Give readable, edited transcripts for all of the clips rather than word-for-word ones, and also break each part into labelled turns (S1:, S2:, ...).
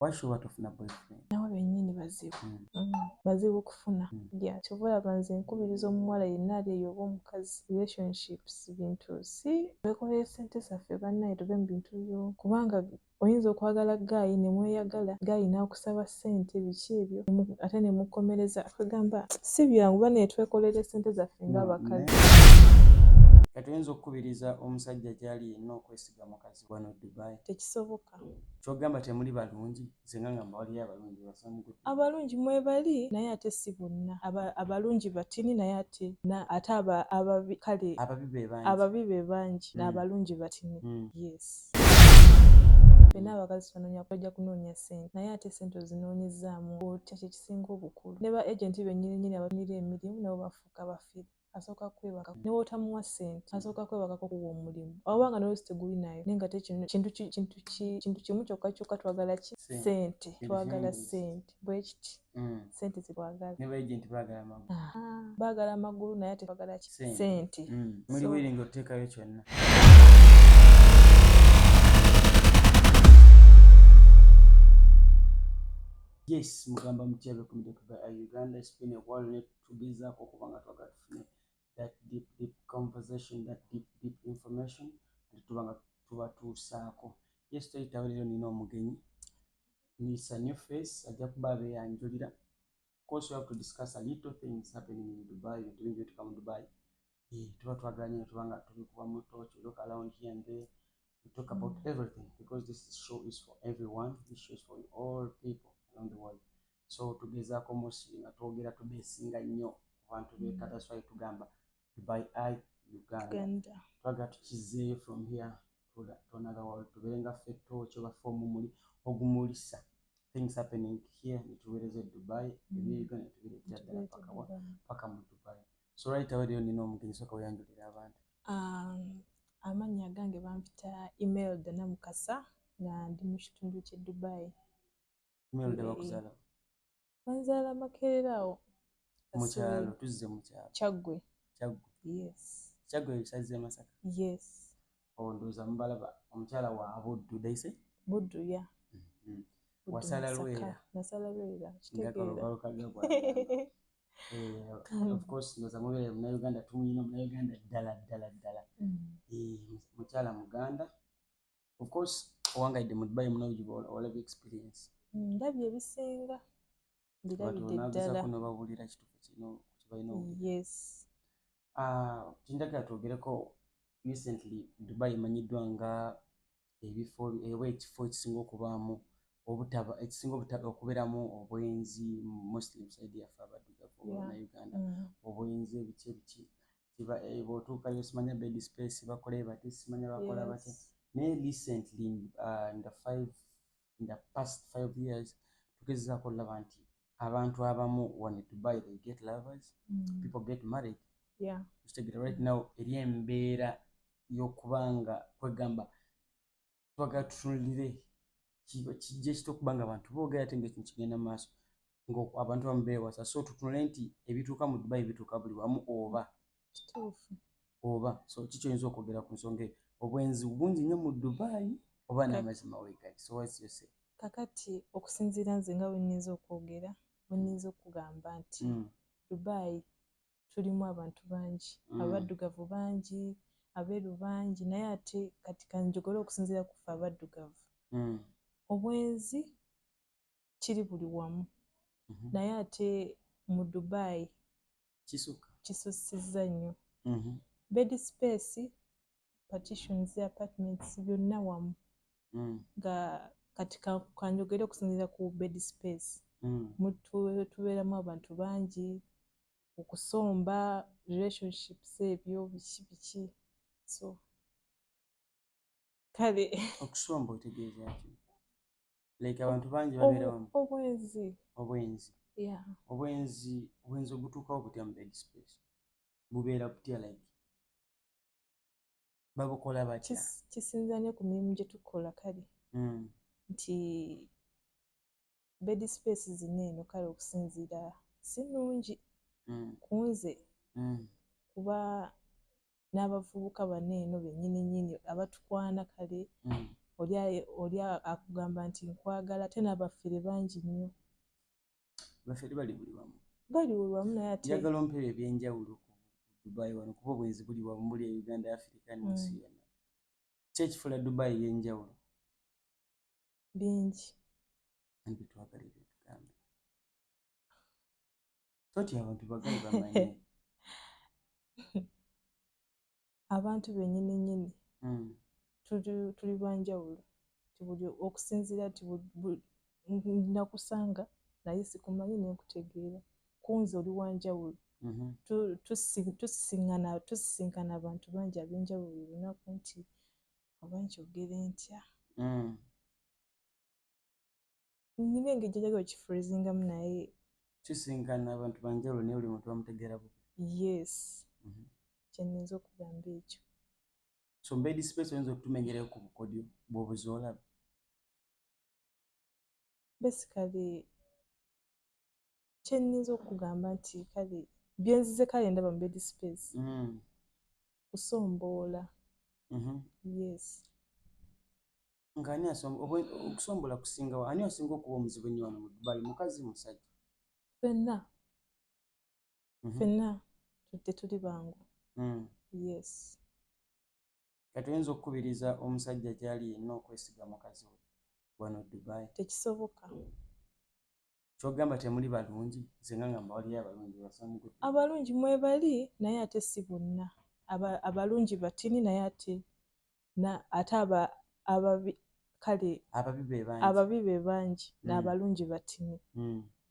S1: washoba tofuna boyfriend
S2: nawe bennyini bazibu bazibu kufuna kyobalaba nze nkubiriza omuwala yenna ali eyo oba omukazi relationships bintu si twekolere ssente zaffe bannaye tube mu bintu byo kubanga oyinza okwagala gaayi ne mweyagala gaayi n'akusaba ssente biki ebyo ate ne mukomereza akagamba si byangu bannaye twekolere ssente zaffe ng'abakazi.
S1: Tuyinza okukubiriza omusajja gy'ali yenna okwesiga mukazi wano Dubai?
S2: Tekisoboka.
S1: Kyogamba temuli balungi singa ngamba waliyo abalungi basamugu
S2: abalungi mwebali naye ate si bonna abalungi batini naye ate ababi kale ababi be bangi n'abalungi batini. Yes. Fena abakazi tunoonya kujja kunoonya ssente naye ate ssente ozinoonyezaamu otya kye kisinga obukulu. Ne ba agenti bennyini abafunira emirimu nabo bafuuka bafiri. Asooka kwebaka ne bw'otamuwa ssente asooka kwebakako kuwa omulimu obanga n'oluusi teguli nayo naye nga kintu kimu kyokka twagala ki ssente twagala ssente bwe kiti ssente zitwagala
S1: ne bagenti baagala amagulu
S2: baagala amagulu naye ate twagala ki ssente
S1: muli wiringa oteekayo kyonna. Yes, mugamba mutyabe ku Media by Eye Uganda. It's been a while net tugezaako okuba nga twagala tufune that deep conversation, that deep information tuba nga tubatuusaako. Yes, tuyitawo leero nina omugenyi. It's a new face, ajja kuba abeeyanjulira. Of course, we have to discuss a little things happening in Dubai, bintu bingi bituka mu Dubai. Tuba twagala nnyo tuba nga tubikuba mu torch, we look around here and there. We talk about everything because this show is for everyone. This show is for all people around the world. So tugezaako musi nga twogera tubeesinga nnyo abantu beeka. That's why tugamba Dubai Eye Uganda. Twagala tukizeeyo from here to another world. Tubeere nga ffe torch oba ffe omumuli ogumulisa things happening here nituweereza Dubai eby'Uganda nitubireetera ddala paka mu Dubai. So right away leero nina omugenyi sooka weyanjulira abantu.
S2: Amannya gange bampita Imelda Namukasa nga ndi mu kitundu ky'e Dubai.
S1: Imelda bakuzaala?
S2: Banzaala Makerere awo.
S1: Mu kyalo, tuzze mu kyalo.
S2: Kyaggwe.
S1: Yes. Kyaggwe ebisaze Masaka?
S2: Yes.
S1: Ndowooza mubalaba omukyala wa Buddu dayise?
S2: Buddu ya.
S1: Wasala Lwera?
S2: Nasala Lwera.
S1: Kitegeera. Of course ndowooza mubeere Munnayuganda tumuyina Munnayuganda ddala. Mukyala Muganda. Of course owangaidde mu Dubai muno olabye experience.
S2: Ndabye ebisinga. Ndabidde ddala.
S1: N'obawulira kituufu kino kibalina obulira.
S2: Yes.
S1: Kinjagala twogereko recently Dubai emanyiddwa nga ekifo ekisinga okubaamu okubeeramu obwenzi mostly side yaffe abaddugavu Bannayuganda. Obwenzi ebiki bw'otuukayo simanya bed space bakola bati simanya bakola batya. Naye recently in the past 5 years tugezaako olaba nti abantu abamu wano Dubai they get lovers, people get married. Right now eri embeera y'okubanga kwegamba twagala tutunulire kijja ekitokuba nga abantu boogera ate ng'ekintu kigenda mu maaso ng'abantu bamu beewasa. So tutunule nti ebituuka mu Dubai bituuka buli wamu oba
S2: kituufu
S1: oba so kikyoyinza okwogera ku nsonga eyo obwenzi bungi nnyo mu Dubai oba n'amazima weegali. So what's your say?
S2: Kakati okusinziira nze nga bwennyinza okwogera bwennyinza okugamba nti Dubai tulimu abantu bangi abaddugavu bangi abeeru bangi naye ate kati kanjogole okusinziira ku ffe abaddugavu obwenzi kiri buli wamu naye ate mu Dubai kisussizza nnyo. Bed space, partitions, apartments byonna wamu nga kati kanjogere okusinziira ku bed space tubeeramu abantu bangi okusomba relationships ebyo biki so kale
S1: okusomba otegeeza ki? Like abantu bangi babeera wamu. Obwenzi obutuukawo butya mu bed space? Bubeera butya like babukola batya?
S2: Kisinza ne ku mirimu gye tukola kale nti bed space zino eno kale okusinziira si nnungi ku nze kuba n'abavubuka bano eno bennyini nnyini abatukwana kale oli akugamba nti nkwagala ate n'abafere bangi nnyo.
S1: Abafere bali buli wamu.
S2: Bali buli wamu naye ate
S1: njagala ompeera ebyenjawulo ku Dubai wano kuba obwenzi buli wamu buli e Uganda, Africa n'ensi yonna. Ki ekifula Dubai ey'enjawulo?
S2: bingi.
S1: Anti twagala ebyo tugambe. Toti abantu bagale bamanye.
S2: Abantu bennyini nnyini tuli banjawulo. Buli okusinziira nti nakusanga naye sikumanyi nenkutegeera. Kunze oli wanjawulo. Tusisinkana abantu bangi ab'enjawulo buli lunaku nti oba nkyogere ntya. Nina engeri gy'enjagala okifreezingamu naye
S1: tusinkana abantu banjawulo naye buli muntu bamutegeera bubi.
S2: Yes. Kyennyinza okugamba ekyo.
S1: So mbedi space oyinza okutumengerayo ku bukodyo bw'obuze olaba?
S2: Basically kyennyinza okugamba nti kale byenzize kale ndaba mu bed space. Kusomboola. Yes.
S1: Ng'ani okusombola kusingawo ani asinga okuba omuzibu ennyo wano mu Dubai, mukazi musajja?
S2: Ffenna tetuli bangu. Yes.
S1: Kati oyinza okukubiriza omusajja gy'ali yenna okwesiga mukazi we wano Dubai?
S2: Tekisoboka.
S1: Ky'ogamba temuli balungi? Nze nga ngamba waliyo abalungi basamugu.
S2: Abalungi mwebali naye ate si bonna. Abalungi batini naye ate kale ababi be bangi n'abalungi batini.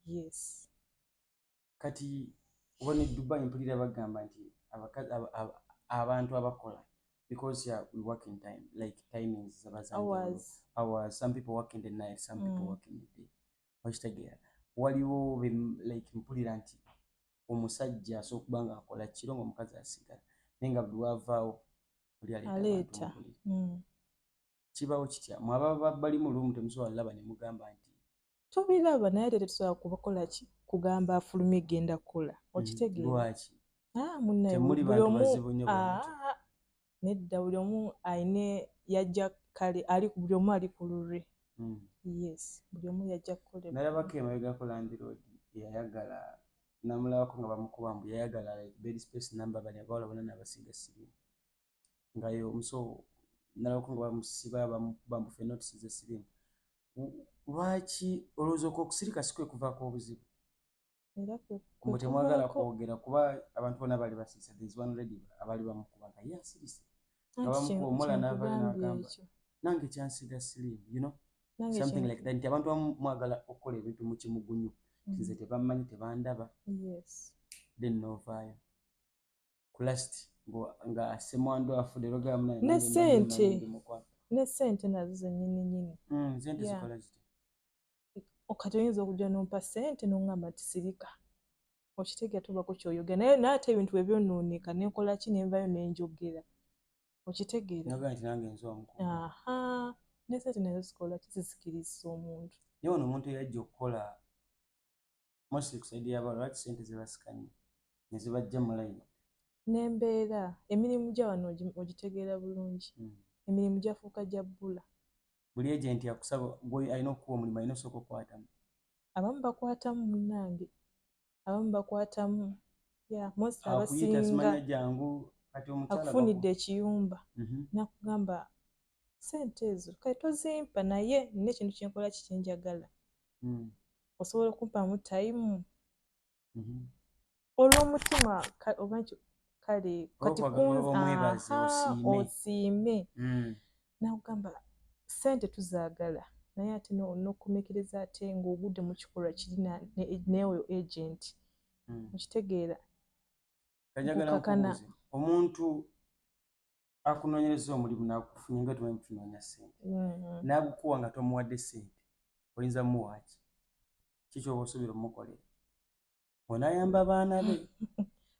S2: Yes.
S1: Kati wano Dubai mpulira bagamba nti abantu abakola because we work in time, like timings hours. Some people work in the night, some people work in the day. Okitegeera waliwo like mpulira nti omusajja asobola okuba nga akola kiro ng'omukazi asigala naye nga buli wavaawo oli aleeta. Kibawo kitya? Mwaba bali mu lumu temusobola laba ne mugamba nti
S2: tubiraba naye ate tetusobola kubakola ki kugamba afulumye genda kukola. Okitegeera?
S1: Lwaki?
S2: Temuli bantu bazibu nnyo bw'atyo. Nedda buli omu ayine yajja kale buli omu ali ku lulwe. Yes. Buli omu yajja kukola.
S1: Nalabako emabegako Landlord yayagala namulabako nga bamukuba mbu yayagala bed space number bali abawala bonna n'abasiga siriimu. Ngayo omuso nalabako nga bamusiba bamukuba mbu ffenna otusize siriimu. Lwaki olowooza okusirika si kwe kuvaako obuzibu? Mbu temwagala kwogera kuba abantu bonna bali basiise. There is one lady abali bamukuba nga ye asirise. Nga bamukuba omuwala n'avaayo n'agamba nange kyansiga siriimu, you know? Something like that. Nti abantu bamwagala okukola ebintu mu kimugunyu. Nze tebammanyi tebandaba.
S2: Yes.
S1: Then novaayo. Ku last nga Ssemwandu afudde logamba naye.
S2: Ne ssente nazo nnyini.
S1: Sente zikola zitya?
S2: Kati oyinza okujja n'ompa ssente n'oŋŋamba nti sirika. Okitegeera tubaako ky'oyogera naye ate ebintu bwe byonooneka ne nkola ki ne nvayo ne njogera. Okitegeera?
S1: Nogamba nti nange nze omukubi.
S2: Ne ssente nazo zikola ki zisikiriza omuntu.
S1: Naye wano omuntu eyajja okukola mostly ku sayidi y'abalala lwaki ssente zibasika nnyo ne zibajja mu layini?
S2: N'embeera emirimu gya wano ogitegeera bulungi. Emirimu gyafuuka gya bbula.
S1: Buli agenti akusaba alina okukuba omulimu alina osooka okukwatamu.
S2: Abamu bakwatamu munnange. Abamu bakwatamu.
S1: Akuyita simanya jangu kati omukyala
S2: akufunidde ekiyumba. Nakugamba ssente ezo kale tozimpa naye nina ekintu kyenkola kikyenjagala. Osobola okumpamu tayimu. Olw'omutima oba kale kati
S1: omwebaze
S2: osiime. Nakugamba ssente tuzaagala naye ate n'okukomekereza ate ng'ogudde mu kikolwa kiri neewe agent. Okitegeera?
S1: Kajagala nkubuuze omuntu akunoonyereza omulimu n'akufunye nga tumanyi tunoonya ssente n'agukuwa nga tomuwadde ssente oyinza muwa ki? Ki ky'oba osuubira omukolera? Onaayamba baana be?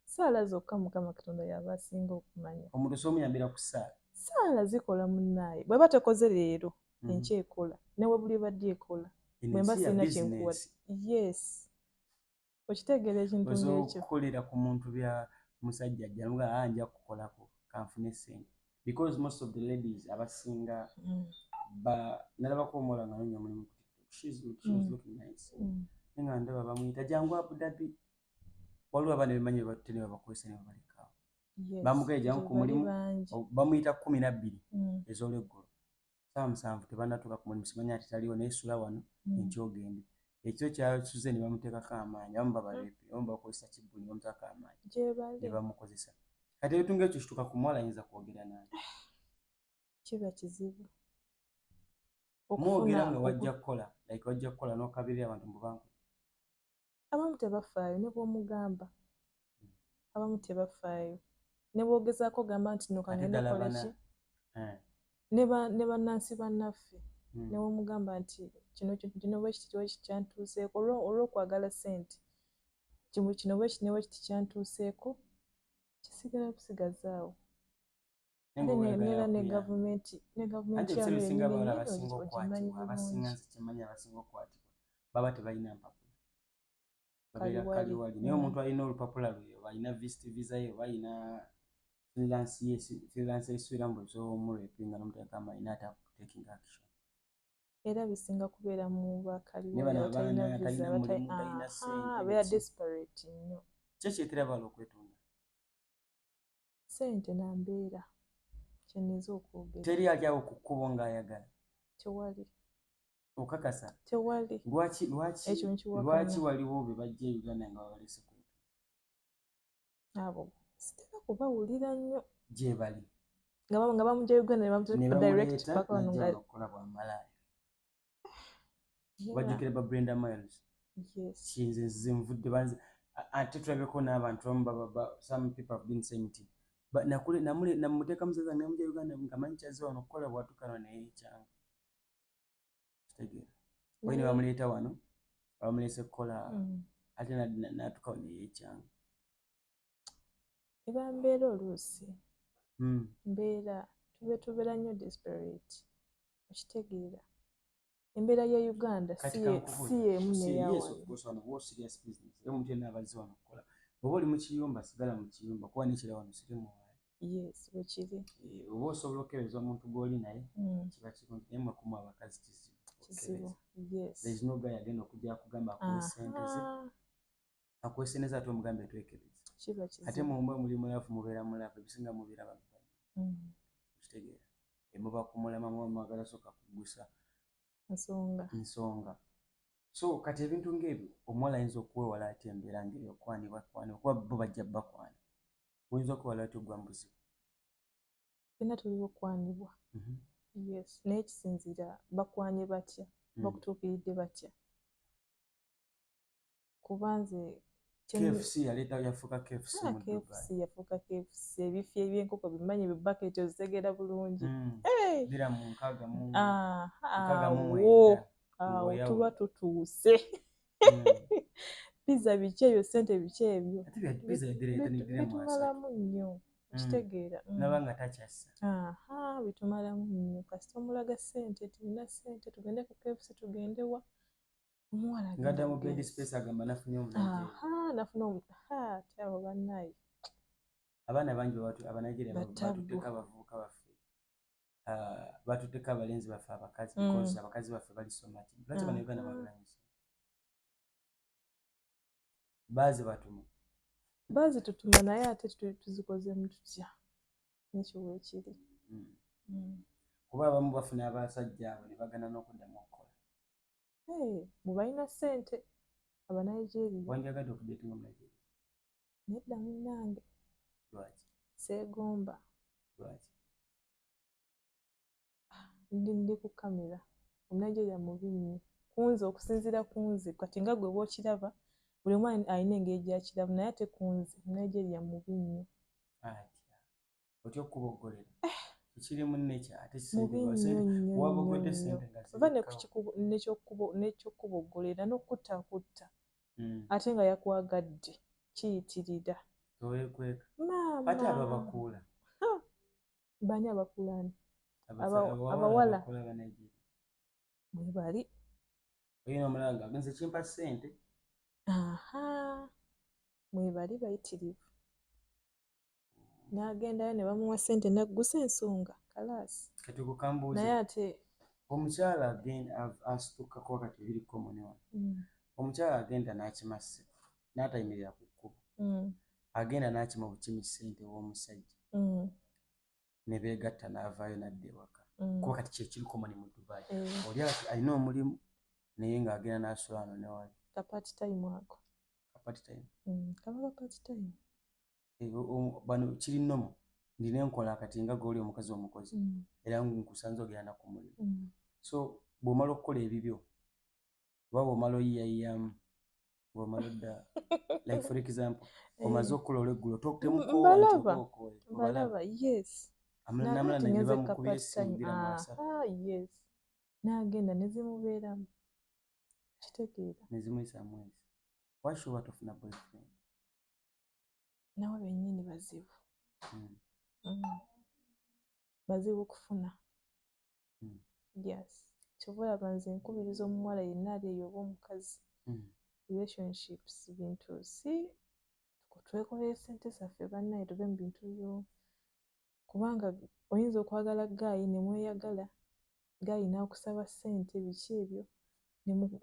S2: Ssaala zokka Mukama Katonda y'aba asinga okumanya.
S1: Omuntu soomuyambira ku ssaala?
S2: Ssaala zikola munnaaye. Bw'eba tekoze leero enkya ekola ne bwe buli badde ekola. Bwe mba sirina kyenkuwa. Yes. Okitegeera ekintu ng'ekyo?
S1: Okukolera ku muntu bya musajja ajja nja kukolako kanfune ssente. Because most of the ladies abasinga nalabako omuwala nga nyonya mulimu ku TikTok. She was looking nice. Nga ndaba bamuyita jangu Abu Dhabi. Waliwo abaana bemanyi batte ne babakozesa ne babalekaawo. Bamugaya jangu ku mulimu bamuyita 12 ez'olweggulo. 7 tebannatuuka ku mulimu simanyi ati taliwo naye sula wano enkyogende. Ekyo kyasuze ne bamuteekako amaanyi abamu babaleepe abamu bakozesa kibbuni bamuteekako amaanyi ne bamukozesa. Kati ebitunga ekyo kituuka ku muwala ayinza kwogera naye.
S2: Kiba kizibu.
S1: Mwogera nga wajja kukola like wajja kukola n'okabirira abantu mu banku.
S2: Abamu tebafaayo ne bw'omugamba. Abamu tebafaayo. Ne bw'ogezaako gamba nti no kangenda kola ki? Ne bannansi bannaffe. Ne bw'omugamba nti kino bwe kiti kyantuuseeko olw'okwagala ssente. Kino bwe kiti kyantuuseeko kisigala busigazaawo. Neera ne gavumenti yamu yennyini ogimanyi bulungi.
S1: Abasinga okukwatibwa baba tebalina mpapula. Kaliwali. Naye omuntu alina olupapula lwe oba alina visa ye oba alina freelance essuira mu z'omureepi nga n'omuteeka amaanyi n'ata taking action.
S2: Era bisinga kubeera mu bakaliwali abatalina visa beera desperate nnyo.
S1: Ki ekyetera abaala okwetunda?
S2: Ssente na mbeera kyenniza okwogera.
S1: Teri ali awo ku kkubo ng'ayagala?
S2: Tewali.
S1: Okakasa?
S2: Tewali.
S1: Lwaki waliwo be bajja e Uganda nga babalese kwetunda?
S2: Abo sitera kubawulira nnyo.
S1: Gye bali.
S2: Nga bamujja Uganda ne bamuteeka direct paka wano nga
S1: okukola bwa malaya. Bajjukira ba Brenda Miles.
S2: Yes.
S1: Nze nvudde banze ate tulabeko n'abantu some people have been saying nti namuteeka muzaza ne mujja Uganda nga manyi kyazze wano okukola bwatuuka wano naye ekyanga. Kitegeera. Bwe bamuleeta wano bamulese kukola ate n'atuuka wano naye ekyanga.
S2: Eba mbeera oluusi. Mbeera tubeera nnyo desperate. Okitegeera. Embeera ya Uganda si y'emu
S1: n'eyawano. Serious business. Omuntu yenna abazze wano okukola. Oba oli mu kiyumba sigala mu kiyumba kuba n'ekira wano sirimu waayo.
S2: Yes, bwe kiri.
S1: Oba osobola okukebeza omuntu gw'oli naye kiba kirungi naye mwekumu abakazi kizibu.
S2: Yes.
S1: There is no guy agenda okujja akugamba akuwe ssente ze. Akuwe ssente ze ate omugambe twekebeza.
S2: Kiba kizibu.
S1: Ate mu mba muli mulafu mubeera mulafu ebisinga mubeera balubanyi. Kitegeera. Muba kumulama mwagala sooka kugusa nsonga. So kati ebintu ng'ebyo omuwala ayinza okwewala ati embeera ng'eyo okwanibwa kuba bo bajja bakwana. Oyinza okwewala ati ogwa mbuzi.
S2: Fenna tuli okwanibwa. Yes. Naye kisinziira bakwanye batya, bakutuukiridde batya. Kuba nze
S1: KFC yafuuka KFC mu Dubai.
S2: KFC yafuuka KFC. Ebifi eby'enkoko bimanyi bibbaketi ozitegera bulungi.
S1: Bira mu nkaaga mu
S2: awo tuba tutuuse. Pizza biki ebyo ssente biki ebyo? Bitumalamu nnyo. Kitegeera.
S1: Nabanga takyassa.
S2: Bitumalamu nnyo. Kasita omulaga ssente tulina ssente tugende ku KFC tugende wa? Omuwala
S1: ngada mu bed space agamba nafunye omunaje.
S2: Nafuna abo bannaye.
S1: Abaana bangi Abanigeria batuteeka abavubuka baffe. Batuteeka abalenzi baffe abakazi because abakazi baffe bali so much. Lwaki Abanyuganda babulanyiza? Baazi
S2: tutuma naye ate tuzikoze tutya. Nekyo bwe kiri.
S1: Kuba abamu bafuna abasajja abo ne bagana n'okuddamu okukola.
S2: Mubalina ssente Abanigeria.
S1: Wanjagadde okudeetinga mu Nigeria?
S2: Nedda munnange.
S1: Lwaki?
S2: Seegomba.
S1: Lwaki?
S2: Ndi ku kamera. Omunigeria mubi nnyo. Kunze okusinziira kunze kati nga gwe bw'okiraba buli omu alina engeri gy'akiraba naye ate kunze Omunigeria mubi nnyo.
S1: Otya okuboggolera? Ekiri munne ate
S2: waboggodde ssente nga n'ekyokuboggolera n'okutta ate nga yakwagadde kiyitirira.
S1: Toweekweka. Ate ababakuula.
S2: Bani abakuulani? Abawala. Mwe bali.
S1: Oyina omulanga agenze kimpa ssente.
S2: Mwe bali bayitirivu. N'agendayo ne bamuwa ssente n'aggusa ensonga kalaasi.
S1: Kati kukambuuze.
S2: Naye ate
S1: omukyala agenda asitukkako wakati biri common wano. Omukyala agenda n'akima ssebo n'atayimirira ku kkubo, agenda n'akima bukimi ssente w'omusajja ne beegatta n'avaayo n'adda ewaka. Kuba kati kye kiri common mu Dubai. Oli alina omulimu naye ng'agenda n'asula wano ne wali
S2: kapati time ako.
S1: kapati time.
S2: Kaba kapati time.
S1: Bano kiri nnomo. Ndina enkola kati nga g'oli omukazi omukozi era nkusanze ogenda ku mulimu. So bw'omala okukola ebibyo oba bw'omala oyiyayiyamu bw'omala odda like for example omaze okukola olweggulo tokukemukoowa nti okookoole
S2: Mbalaba, yes.
S1: namala ne bamukubira essimu bbira mu asatu
S2: yes. N'agenda ne zimubeeramu. Kitegeera.
S1: ne zimuyisa mwezi. Washuba tofuna boyfriend.
S2: Nawe bennyini bazibu. Bazibu kufuna. Yes. Kyova olaba nze nkubiriza omuwala yenna ali eyo oba omukazi. Relationships bintu si twekolera ssente zaffe bannaye tube mu bintu byo kubanga oyinza okwagala gaayi ne mweyagala gaayi n'akusaba ssente biki ebyo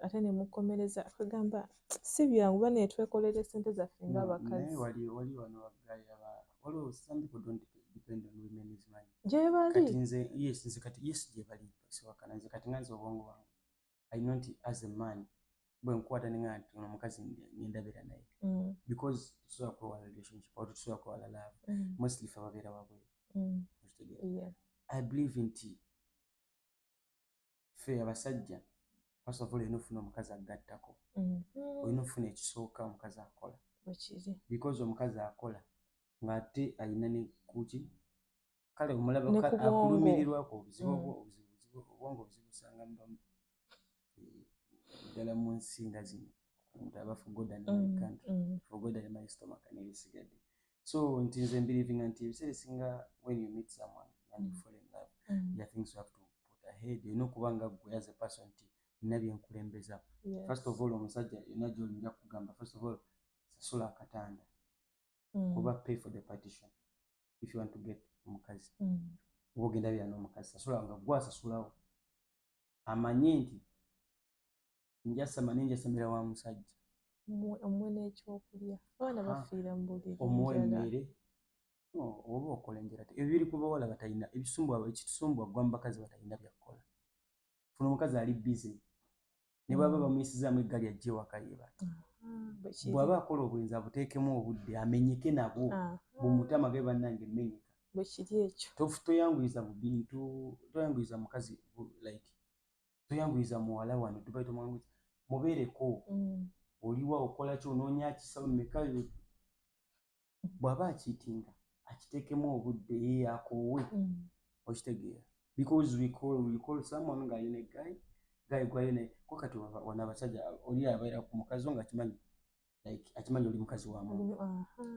S2: ate ne mukomereza kugamba si byangu bannaye twekolera ssente zaffe ng'abakazi.
S1: Waliyo wano wagaayi waliwo some people don't depend on women's money.
S2: Gye bali.
S1: Kati nze yes gye bali siwakana nze kati nga nze obwongo bwange I not as a man bwe nkwata ne nga nti ono omukazi ng'endabira naye because tusobola kuwala relationship or tusobola kuwala love mostly fe babeera wabweru. I believe nti fe abasajja first of all olina ofuna omukazi agattako olina ofuna ekisooka omukazi akola because omukazi akola ng'ate alina ne kuki kale omulaba akulumirirwako obuzibu obwongo obuzibusanga mubamu ddala mu nsinga zino omuntu aba for God and my country for God and my stomach n'ebisigadde. So nti nze mbirivinga nti ebiseera ebisinga when you meet someone and you fall in love there are things you have to put ahead. Olina okuba nga gwe as a person nti nina bye nkulembeza. First of all omusajja yonna gy'olinja kugamba first of all sasula akatanda oba pay for the partition if you want to get omukazi oba ogenda bira n'omukazi sasula nga gwe asasulawo amanye nti njasama ninjasamira wa musajja
S2: omwe n'ekyokulya abaana bafiira mu buliri
S1: omuwa emmere oba okola enjala ebiri ku bawala batalina ekitusumbwa gwa mbakazi batalina byakukola. Funa omukazi ali busy ne bwaba bamuyisizaamu eggali ajje ewaka yeebaka bw'aba akola obwenzi abuteekemu obudde amenyeke nabwo bumutama ge bannange emmenyeka
S2: bwe kiri ekyo.
S1: Toyanguyiza mu bintu toyanguyiza mukazi like toyanguyiza muwala wano Dubai tomwanguyiza mubeereko oliwa okola ki onoonya kisawo mmeka bw'aba akiitinga akiteekemu obudde ye akoowe okitegeera because we call someone ng'alina eggayi gwalina ko kati wano abasajja oli abeera ku mukazi nga akimanyi oli mukazi wa muntu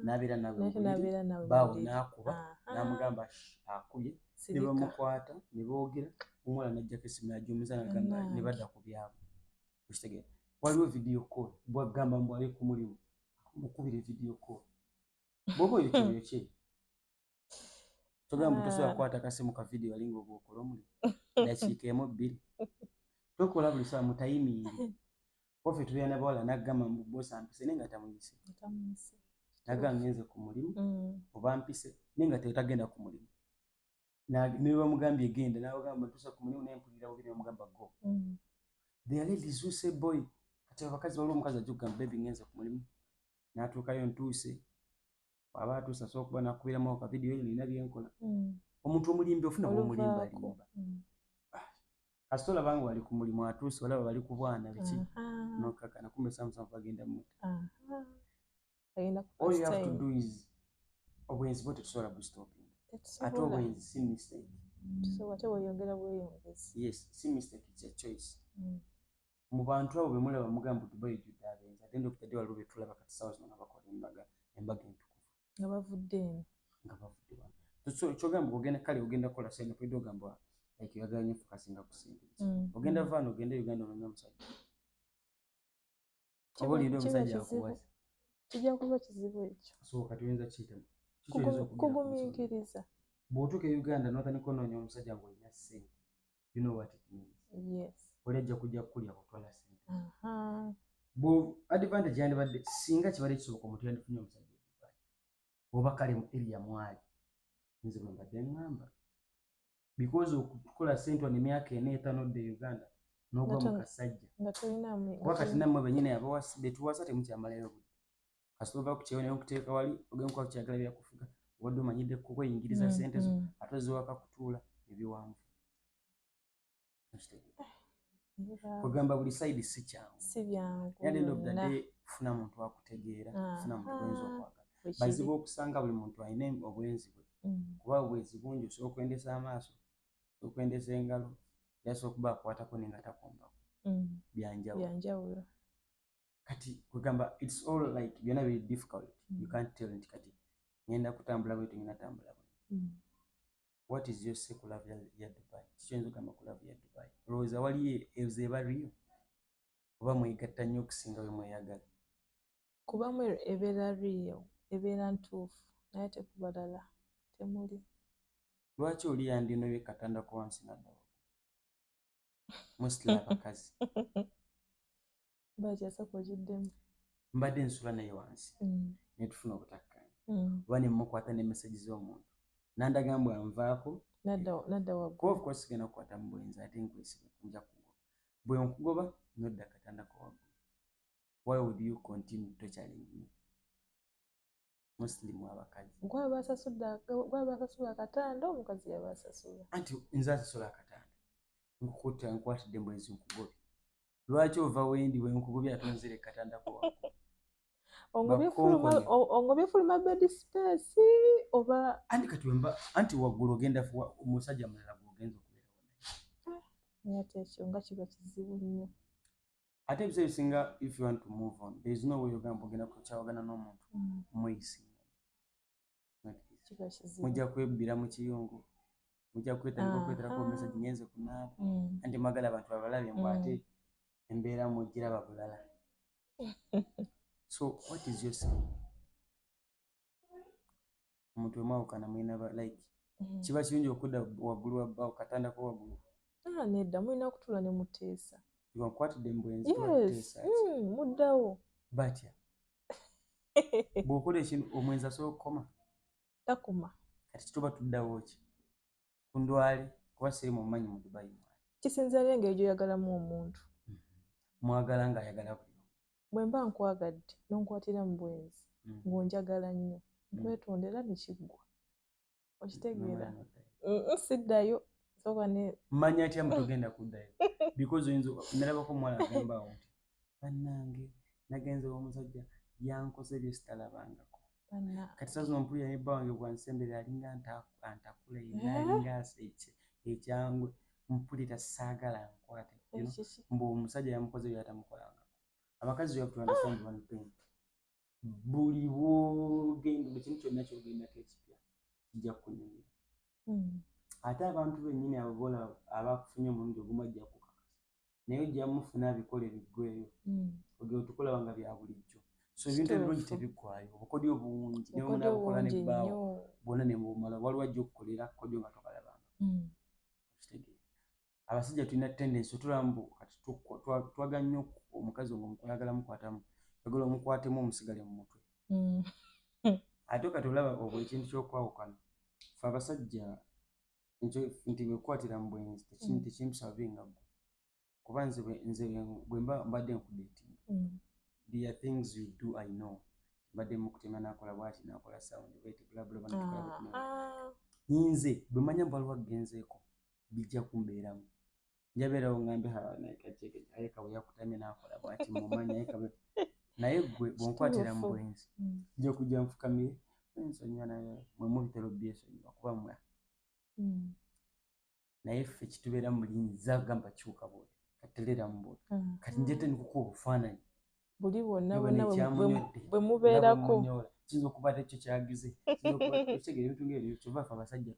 S1: n'abeera nawe baawo n'akuba n'amugamba akubye ne bamukwata ne boogera omuwala n'ajjako essimu n'agyumuza n'agamba ne badda ku byabo okitegeera. Waliwo video call bwagamba mbu ali ku mulimu mukubire video call bw'oba oyo kyoyo kye togamba tosobola kukwata akasimu ka video alinga obwokola omulimu dakiika emu bbiri tokola buli saa mutayimiire waffe tubeera n'abawala n'agamba mbu boosi ampise naye nga tamuyise n'agamba ngenze ku mulimu oba mpise naye nga tetagenda ku mulimu ne bamugambye genda n'abagamba ntuusa ku mulimu naye mpulira bubiri bamugamba go. There are ladies who say boy kati abakazi waliwo omukazi ajja okugamba baby ngenze ku mulimu n'atuukayo ntuuse bw'aba atuuse asobola okuba n'akubiramu ka video eyo nina byenkola omuntu omulimbi ofuna bw'omulimbalimba kasita olaba nga wali ku mulimu atuuse olaba bali ku bwana biki nokkakana kumbe samusamu bagenda mutta. All you have to do is obwenzi bwo tetusobola bustoping ate obwenzi si mistake yes si mistake it's a choice. Mu bantu abo be mulaba mugamba Dubai ejjudde abenzi ate ndokutadde waliwo be tulaba kati sawa zino nga bakola embaga entukuvu
S2: nga bavudde eno
S1: kyogamba ogenda kale ogenda kukola sente pwedde ogamba like oyagala nnyo fokasinga ku sente ogenda vaana ogenda Uganda onoonya omusajja oba olinde omusajja akuwaze
S2: kijja kuba kizibu ekyo
S1: so kati oyinza kiyitamu
S2: kugumiikiriza
S1: bw'otuuka e Uganda n'otandika onoonya omusajja ng'olina ssente you know what it means
S2: yes
S1: olejja kujja kulya kutwala sente bo advantage yandibadde singa kibadde kisoboka omuntu yandifunye omusajja oba kale mu area mwali nze bwe mbadde ŋŋamba because okukola sente wano emyaka 4-5 odde Uganda n'ogwa mu kasajja kuba kati nammwe bennyini betuwasa temukyamalayo budde kasita ova ku kyewo naye okuteeka wali ogenda kukola kyagala byakufuga obadde omanyidde kukweyingiriza sente zo ate oziwaka kutuula ebiwanvu kugamba buli side si kyangu end of the day funa muntu akutegeera funa muntu gwenza okwagala bazibu okusanga buli muntu alina obwenzi bwe kuba obwenzi bungi osobola okwendesa amaaso okwendesa engalo yasobola okuba akwatako nenga takombako byanjawulo kati kugamba it's all like byonna biri difficult you can't tell nti kati ngenda kutambula bwetu ngenda tambula bwetu what is your secular ya Dubai kikyonza okugamba ku love ya Dubai olowooza waliyo ezo ebaliyo oba mwegatta nnyo okusinga bwe mweyagala
S2: kubamu ebeera riyo ebeera ntuufu naye tekubalala temuli
S1: lwaki oli yandinobye katanda ko wansi naddawa mostly abakazi
S2: bakyasako ogiddemu
S1: mbadde nsula naye wansi netufuna obutakkaanya oba nemukwata ne message z'omuntu nandaga mbw anvaako
S2: nadda waggulu
S1: kuba of course sigenda kukwata mu bwenzi ate nkwesiba nja kugoba bwe nkugoba nodda katanda ko waggulu why would you continue torturing me mostly mu abakazi
S2: gwaba asasula akatanda omukazi yaba asasula
S1: anti nze asasula akatanda nkukuta nkwatidde mbwenzi nkugobye lwaki ova wendi bwe nkugobye atonzere katanda ko waggulu
S2: ongobye fuluma bed space oba
S1: anti kati wemba anti waggulu ogenda omusajja mulala gwogenza okubeerawo
S2: naye ate ekyo nga kiba kizibu nnyo
S1: ate ebiseera bisinga if you want to move on there is no way ogamba ogenda kukyawagana n'omuntu mweyisinga mujja kwebbira mu kiyungu mujja kwetandika okweterako message ngenze kunaaba anti mwagala abantu babalabye mbw ate embeera mugiraba bulala so what is your saying omuntu wemwawukana mwina like kiba kirungi okudda waggulu wabbawo katanda ko waggulu
S2: nedda mulina okutula ne muteesa
S1: nkwatidde mbwenzi tubateesa
S2: muddawo
S1: batya bw'okola ekintu omwenzi asobola okukoma
S2: takuma
S1: kati kituba tuddawo ki kundwale kuba siri mu mumanyi mu Dubai mwali
S2: kisinzira engeri gyoyagalamu omuntu
S1: mwagala ng'ayagala buli
S2: bwe mba nkwagadde n'onkwatira mu bwenzi ng'onjagala nnyo nkwetondera nekiggwa okitegeera siddayo
S1: mmanyi atya mutogenda kuddayo because oyinza nalabako omuwala agambaawo nti bannange nagenze omusajja yankoze byesitalabangako kati saa zino mpulira nebba wange bwansembere alinga antakula alinga ekyangwe mpulira saagala nkwate mbu omusajja yamukoze byatamukolangako abakazi you have to understand one thing buli bwogenda buli kintu kyonna kyogendako ekipya kijja kukunyumira ate abantu bennyini abobola abakufunye omulundi ogumu ajja kukakasa naye ojja mufuna abikola ebiggweyo ogera tukulaba nga bya bulijjo so ebintu ebirungi tebiggwayo obukodyo obungi naye omuna bukola nebbaawo bwonna ne mubumala waliwo ajja okukolera kodyo nga tokalabanga kitegeera abasajja tulina tendensi otulambu kati twaga nnyo omukazi ngaomukwayagala mukwatamu yagala omukwatemu omusigale mu mutwe ate kati olaba obwo ekintu kyokwawukana fe abasajja nti bwekwatira mu bwenzi tekimpisabinga gwe kuba nze bwe mbadde nkudeetinga there are things you do I know mbadde mukutema nakola bwati nakola sound bweti blabla nze bwe manya mbaliwo agenzeeko bijja kumbeeramu njabeerawo ngambe ayeka bwe yakutamye nakola bwati mumanya ayeka naye gwe bwonkwatira mu bwenzi nja okujja nfukamire ensonyiwa naye mwe mubitero byesonyiwa kuba mwe naye ffe kitubeera mulinza gamba kiwuka bwoti katelera mu bwoti kati njete nikukuba obufaananyi
S2: buli bwonna bwe mubeerako
S1: kiyinza okuba tekyo kyagize ekitegeera ebintu ngaebyo kyova ffe abasajja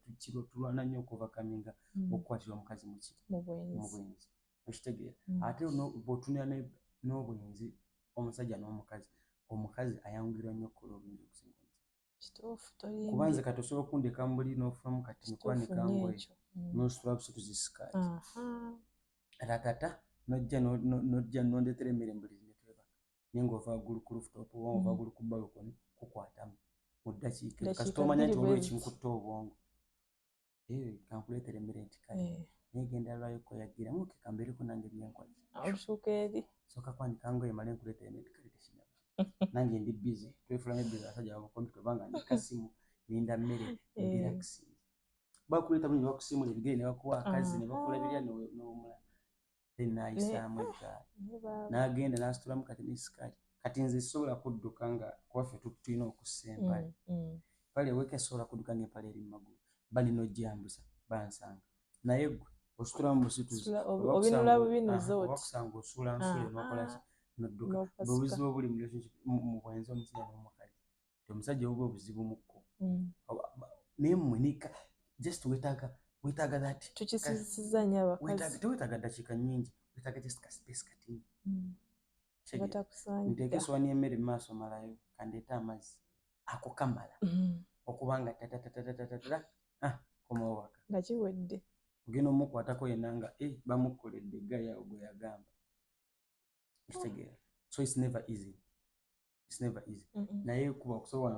S1: tulwana nnyo okuvakaminga okukwatira omukazi mu bwenzi okitegeera ate bw'otunira n'obwenzi omusajja n'omukazi omukazi ayanguyirwa nnyo okukola obulungi okusinga omusajja kuba nze kati osobola okundeka mu buli n'ofunamu kati mikwanika ngoye n'ositula busutu zisikaati ratata nojja nondetera emmere mbuli netwebaka naye ng'ova waggulu ku rooftop oba ova waggulu ku balcony kukwatamu mu ddakiika kasi tomanya nti olwo ekinkutta obwongo kankuleetera emmere nti kale naye genda lwayoko yagiramu kambeereko nange byenkola
S2: olusuka eri
S1: soka kwanika ngoye male nkuleetera emmere nti kale tekinabu nange ndi busy twefulanga ebbizi abasajja bamukompyuta obanga ndi kasimu ninda mmere ndiraxi bakuleeta bungi bakusiimula ebigere ne bakuwa akazi ne bakulabirira n'omula then nayisaamu eggaali n'agenda n'asitulamu kati n'esikaati kati nze sisobola kudduka nga kuwaffe tulina okussa empale empale eweka esobola kudduka ng'empale eri mu magulu baninojjambuza bansanga naye gwe ositulamu busituzi
S2: obinula bubinuza oti
S1: obakusanga osuula nsula nokolaki nodduka obuzibu obuli mu bwenzi omusajja n'omukazi omusajja obuba obuzibu mukko naye mmwe just wetaaga that
S2: tukisizza nnyo abakazi
S1: tewetaaga ddakiika nnyingi wetaaga just ka space katini
S2: batakusangira
S1: nteeka essowaani y'emmere mu maaso malayo kandeeta amazzi ako kamala okubanga tatatatatata komawo waka
S2: nga kiwedde
S1: ogenda omukwatako yenna nga bamukoledde gayawo gwe yagamba ekitegeera so it's never easy naye kuba okusobola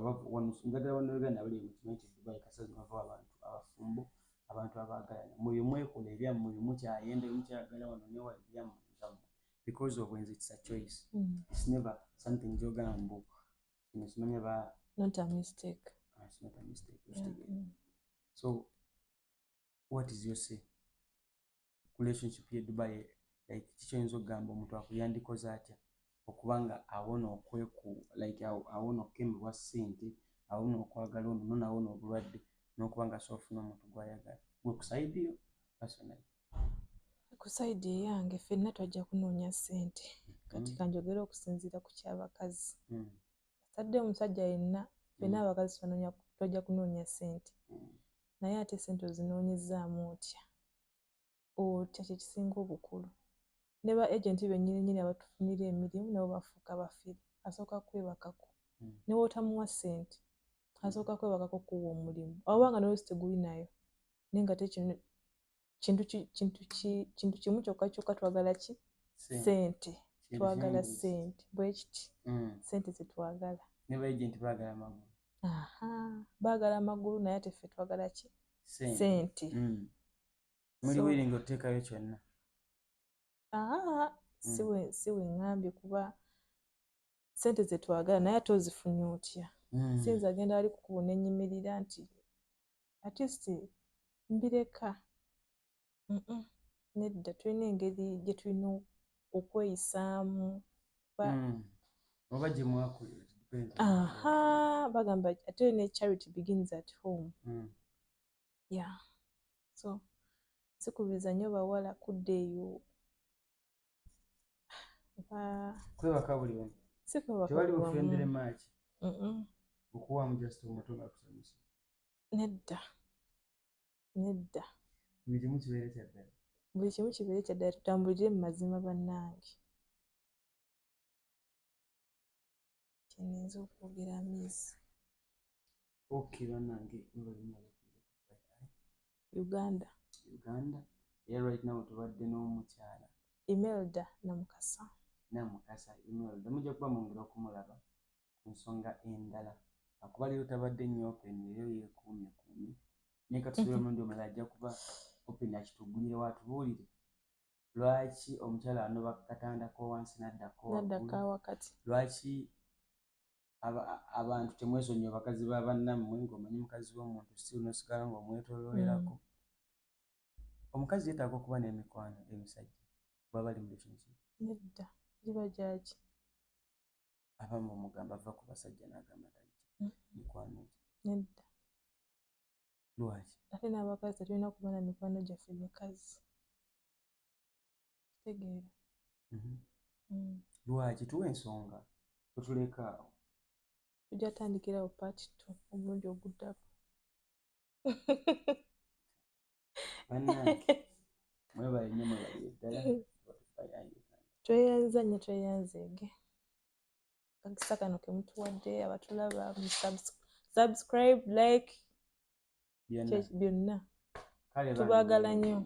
S1: njagala bannayuganda abali mu kimanyi kye Dubai kasazi bava abantu abafumbo abantu abaagalana muyo mwekola ebyammwe mukyayenda mukyayagala wano newa ebyammwe because of when it's a choice it's never something gyogamba mbu kino kimanya ba
S2: not a mistake
S1: it's not a mistake so what is your say relationship ye Dubai like kikyoyinza okugamba omuntu akuyandikoze atya okubanga awona okweku like awona okukemebwa ssente awona okwagala ono nawona obulwadde n'okubanga soofuna omuntu gw'ayagala gwe kusaidiyo personally
S2: ku saidi eyange ffenna twajja kunoonya ssente kati kanjogera okusinziira ku kyabakazi atadde omusajja yenna ffenna abakazi twajja kunoonya ssente naye ate ssente ozinoonyezaamu otya kyekisinga obukulu ne ba agenti bennyini abatufunira emirimu nabo bafuuka bafere asooka kwebakako ne bw'otamuwa ssente asooka kwebakako kuwa omulimu obanga n'oluusi teguli nayo naye nga kintu kimu kyokka twagala ki ssente twagala ssente bwe kiti ssente zetwagala
S1: ne ba agenti baagala amagulu
S2: baagala amagulu naye ate ffe twagala ki ssente
S1: muli wiringa oteekayo kyonna
S2: si we ŋŋambye kuba ssente zetwagala naye ate ozifunye otya siyinza agenda ali kukuba nenyimirira nti atist mbireka nedda tulina engeri gye tulina okweyisaamu
S1: oba gye mwakulira
S2: bagamba ate ne charity begins at home so sikubiriza nnyo bawala kudda eyo
S1: kwebaka buli wamu tewali bufendere maaki okuwaamu just omuto nga kusomesa
S2: nedda
S1: buli kimu kibeere kyaddala
S2: buli kimu kibeere kyaddala tutambulire mu mazima bannange kyeninza okwogera amiisi
S1: bannange mubalina
S2: Uganda
S1: era right now tubadde n'omukyala
S2: Imelda
S1: namukasa Imelda mujja kuba mwongera okumulaba ku nsonga endala akuba leero tabadde nnyo open leero yeekuumye naye katusuubira omundi omulala ajja kuba open akituggulire waatubuulire lwaki omukyala anoba katandako wansi n'addako
S2: wakati
S1: lwaki abantu temwesonyiwa bakazi ba bannammwe ng'omanyi mukazi w'omuntu si nosigala ng'omwetooloolerako omukazi yeetaaga okuba n'emikwano emisajja bw'aba ali mu relationship
S2: nedda giba gyaki
S1: abamu omugamba ava ku basajja n'agamba tajja mikwano gye
S2: nedda
S1: lwaki
S2: ate n'abakazi tetulina kuba na mikwano gyaffe mikazi kitegeera
S1: lwaki tuwa ensonga tetuleka awo
S2: tujja tandikirawo part 2 omulundi oguddako
S1: bannange mwebale nnyo mwebale ddala
S2: tweyanza nnyo tweyanzeege kakisa kano ke mutuwadde abatulaba subscribe like byonna tubaagala nnyo